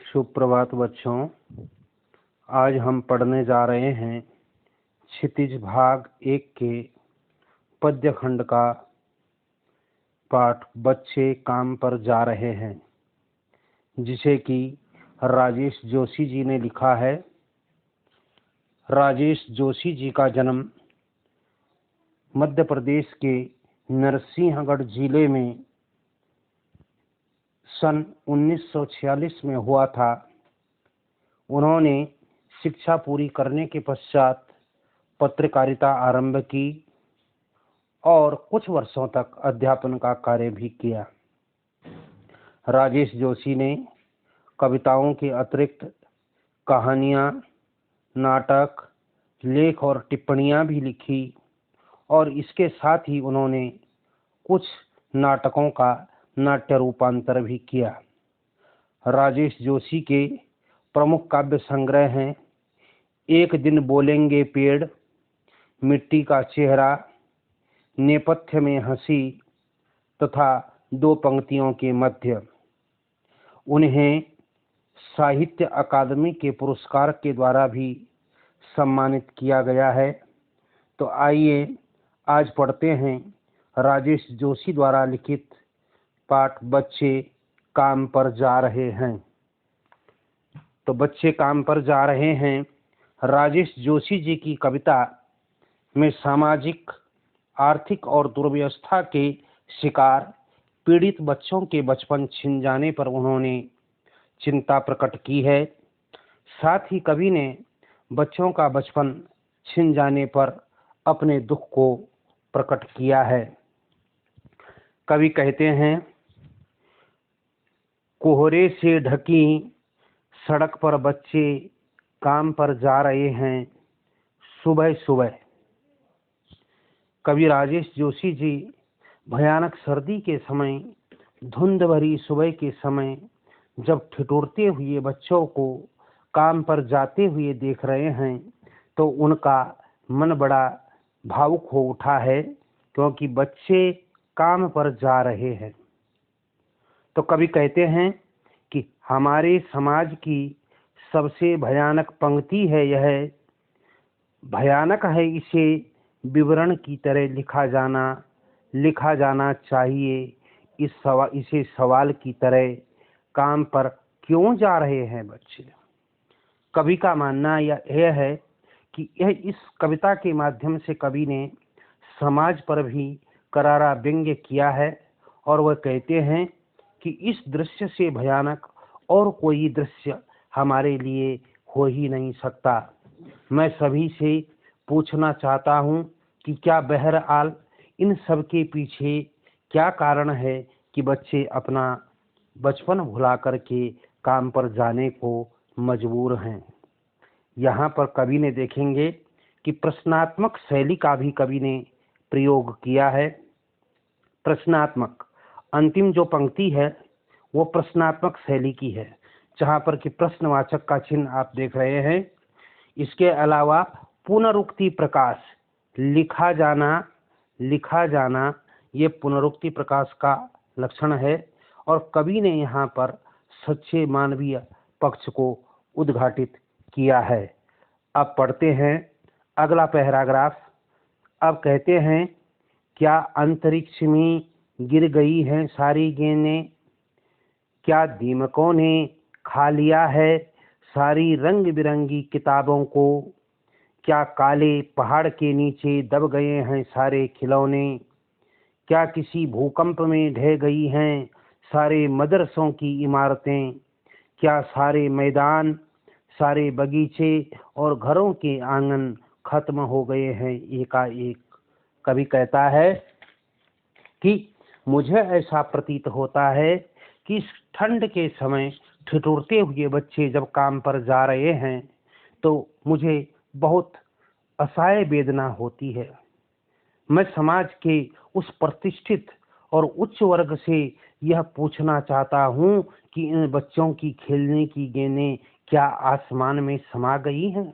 सुप्रभात बच्चों। आज हम पढ़ने जा रहे हैं क्षितिज भाग 1 के पद्य खंड का पाठ बच्चे काम पर जा रहे हैं, जिसे कि राजेश जोशी जी ने लिखा है। राजेश जोशी जी का जन्म मध्य प्रदेश के नरसिंहगढ़ जिले में सन 1946 में हुआ था। उन्होंने शिक्षा पूरी करने के पश्चात पत्रकारिता आरंभ की और कुछ वर्षों तक अध्यापन का कार्य भी किया। राजेश जोशी ने कविताओं के अतिरिक्त कहानियाँ, नाटक, लेख और टिप्पणियाँ भी लिखी और इसके साथ ही उन्होंने कुछ नाटकों का नाट्य रूपांतर भी किया। राजेश जोशी के प्रमुख काव्य संग्रह हैं एक दिन बोलेंगे पेड़, मिट्टी का चेहरा, नेपथ्य में हंसी तथा दो पंक्तियों के मध्य। उन्हें साहित्य अकादमी के पुरस्कार के द्वारा भी सम्मानित किया गया है। तो आइए आज पढ़ते हैं राजेश जोशी द्वारा लिखित पाठ बच्चे काम पर जा रहे हैं। तो बच्चे काम पर जा रहे हैं राजेश जोशी जी की कविता में सामाजिक, आर्थिक और दुर्व्यवस्था के शिकार पीड़ित बच्चों के बचपन छिन जाने पर उन्होंने चिंता प्रकट की है। साथ ही कवि ने बच्चों का बचपन छिन जाने पर अपने दुख को प्रकट किया है। कवि कहते हैं, कोहरे से ढकी सड़क पर बच्चे काम पर जा रहे हैं सुबह सुबह। कवि राजेश जोशी जी भयानक सर्दी के समय, धुंध भरी सुबह के समय जब ठिठुरते हुए बच्चों को काम पर जाते हुए देख रहे हैं तो उनका मन बड़ा भावुक हो उठा है, क्योंकि बच्चे काम पर जा रहे हैं। तो कवि कहते हैं कि हमारे समाज की सबसे भयानक पंक्ति है यह। भयानक है, इसे विवरण की तरह लिखा जाना चाहिए। इसे सवाल की तरह काम पर क्यों जा रहे हैं बच्चे। कवि का मानना यह है कि इस कविता के माध्यम से कवि ने समाज पर भी करारा व्यंग्य किया है और वह कहते हैं कि इस दृश्य से भयानक और कोई दृश्य हमारे लिए हो ही नहीं सकता। मैं सभी से पूछना चाहता हूँ कि क्या बहरहाल इन सब के पीछे क्या कारण है कि बच्चे अपना बचपन भुला करके काम पर जाने को मजबूर हैं। यहाँ पर कवि ने देखेंगे कि प्रश्नात्मक शैली का भी कवि ने प्रयोग किया है। प्रश्नात्मक अंतिम जो पंक्ति है वो प्रश्नात्मक शैली की है, जहाँ पर कि प्रश्नवाचक का चिन्ह आप देख रहे हैं। इसके अलावा पुनरुक्ति प्रकाश, लिखा जाना ये पुनरुक्ति प्रकाश का लक्षण है और कवि ने यहाँ पर सच्चे मानवीय पक्ष को उद्घाटित किया है। अब पढ़ते हैं अगला पैराग्राफ। अब कहते हैं, क्या अंतरिक्ष में गिर गई हैं सारी गेंदें, क्या दीमकों ने खा लिया है सारी रंग बिरंगी किताबों को, क्या काले पहाड़ के नीचे दब गए हैं सारे खिलौने, क्या किसी भूकंप में ढह गई हैं सारे मदरसों की इमारतें, क्या सारे मैदान, सारे बगीचे और घरों के आंगन खत्म हो गए हैं एकाएक। कवि कहता है कि मुझे ऐसा प्रतीत होता है कि इस ठंड के समय ठिठुरते हुए बच्चे जब काम पर जा रहे हैं तो मुझे बहुत असहाय वेदना होती है। मैं समाज के उस प्रतिष्ठित और उच्च वर्ग से यह पूछना चाहता हूँ कि इन बच्चों की खेलने की गेंदें क्या आसमान में समा गई हैं?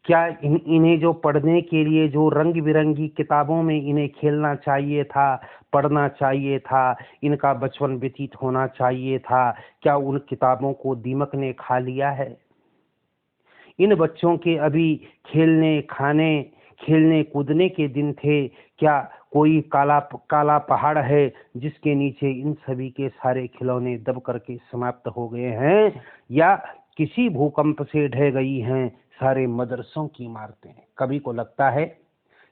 क्या इन्हें जो पढ़ने के लिए जो रंग बिरंगी किताबों में इन्हें खेलना चाहिए था, पढ़ना चाहिए था, इनका बचपन व्यतीत होना चाहिए था, क्या उन किताबों को दीमक ने खा लिया है? इन बच्चों के अभी खेलने खाने खेलने कूदने के दिन थे। क्या कोई काला काला पहाड़ है जिसके नीचे इन सभी के सारे खिलौने दब करके समाप्त हो गए हैं, या किसी भूकंप से ढह गई हैं सारे मदरसों की इमारतें? कभी को लगता है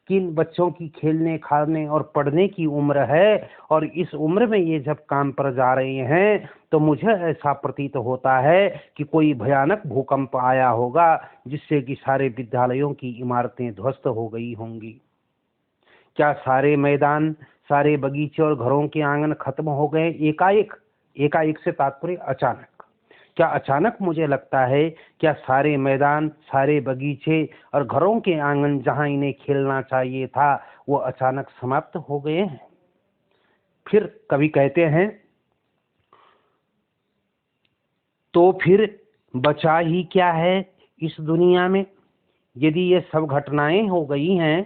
कि इन बच्चों की खेलने खाने और पढ़ने की उम्र है, और इस उम्र में ये जब काम पर जा रहे हैं तो मुझे ऐसा प्रतीत होता है कि कोई भयानक भूकंप आया होगा जिससे कि सारे विद्यालयों की इमारतें ध्वस्त हो गई होंगी। क्या सारे मैदान, सारे बगीचे और घरों के आंगन खत्म हो गए एकाएक? एकाएक से तात्पर्य अचानक। क्या अचानक मुझे लगता है, क्या सारे मैदान, सारे बगीचे और घरों के आंगन जहां इन्हें खेलना चाहिए था वो अचानक समाप्त हो गए हैं? फिर कभी कहते हैं तो फिर बचा ही क्या है इस दुनिया में? यदि ये सब घटनाएं हो गई हैं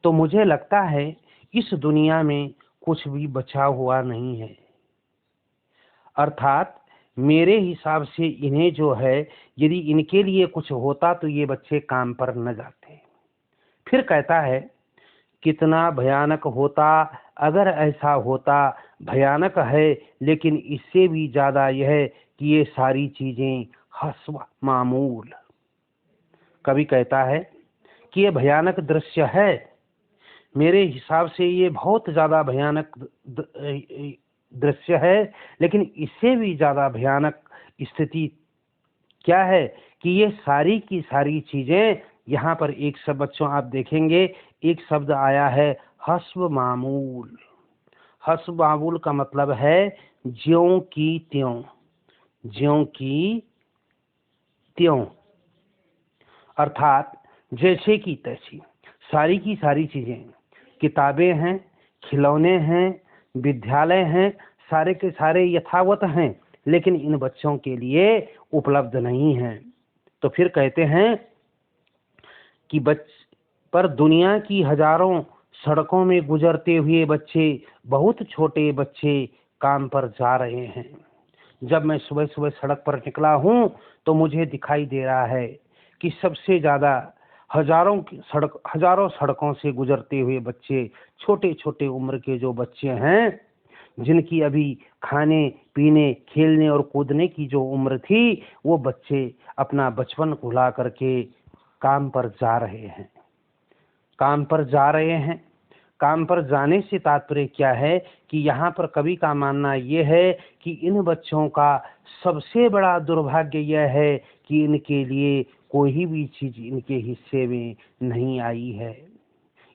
तो मुझे लगता है इस दुनिया में कुछ भी बचा हुआ नहीं है। अर्थात मेरे हिसाब से इन्हें जो है, यदि इनके लिए कुछ होता तो ये बच्चे काम पर न जाते। फिर कहता है कितना भयानक होता अगर ऐसा होता। भयानक है, लेकिन इससे भी ज्यादा यह कि ये सारी चीजें हस्ब मामूल। कभी कहता है कि ये भयानक दृश्य है। मेरे हिसाब से ये बहुत ज्यादा भयानक दृश्य है, लेकिन इससे भी ज्यादा भयानक स्थिति क्या है कि ये सारी की सारी चीजें यहाँ पर एक सब बच्चों आप देखेंगे एक शब्द आया है हस्ब मामूल। हस्ब मामूल का मतलब है ज्यों की त्यों, ज्यों की त्यों, अर्थात जैसे की तैसी। सारी की सारी चीजें, किताबें हैं, खिलौने हैं, विद्यालय हैं, सारे के सारे यथावत हैं, लेकिन इन बच्चों के लिए उपलब्ध नहीं हैं। तो फिर कहते हैं कि पर दुनिया की हजारों सड़कों में गुजरते हुए बच्चे, बहुत छोटे बच्चे काम पर जा रहे हैं। जब मैं सुबह सुबह सड़क पर निकला हूं तो मुझे दिखाई दे रहा है कि सबसे ज्यादा हजारों सड़कों से गुजरते हुए बच्चे, छोटे छोटे उम्र के जो बच्चे हैं, जिनकी अभी खाने पीने खेलने और कूदने की जो उम्र थी, वो बच्चे अपना बचपन भुला करके काम पर जा रहे हैं। काम पर जा रहे हैं। काम पर जाने से तात्पर्य क्या है कि यहाँ पर कवि का मानना यह है कि इन बच्चों का सबसे बड़ा दुर्भाग्य यह है कि इनके लिए कोई भी चीज इनके हिस्से में नहीं आई है।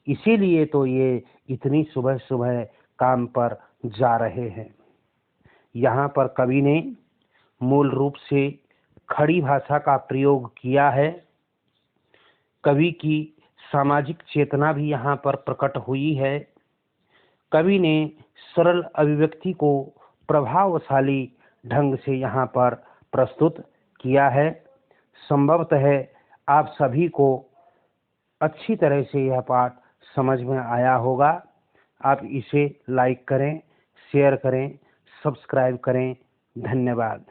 इसीलिए तो ये इतनी सुबह सुबह काम पर जा रहे हैं। यहाँ पर कवि ने मूल रूप से खड़ी भाषा का प्रयोग किया है। कवि की सामाजिक चेतना भी यहाँ पर प्रकट हुई है। कवि ने सरल अभिव्यक्ति को प्रभावशाली ढंग से यहाँ पर प्रस्तुत किया है। संभवतः आप सभी को अच्छी तरह से यह पाठ समझ में आया होगा। आप इसे लाइक करें, शेयर करें, सब्सक्राइब करें। धन्यवाद।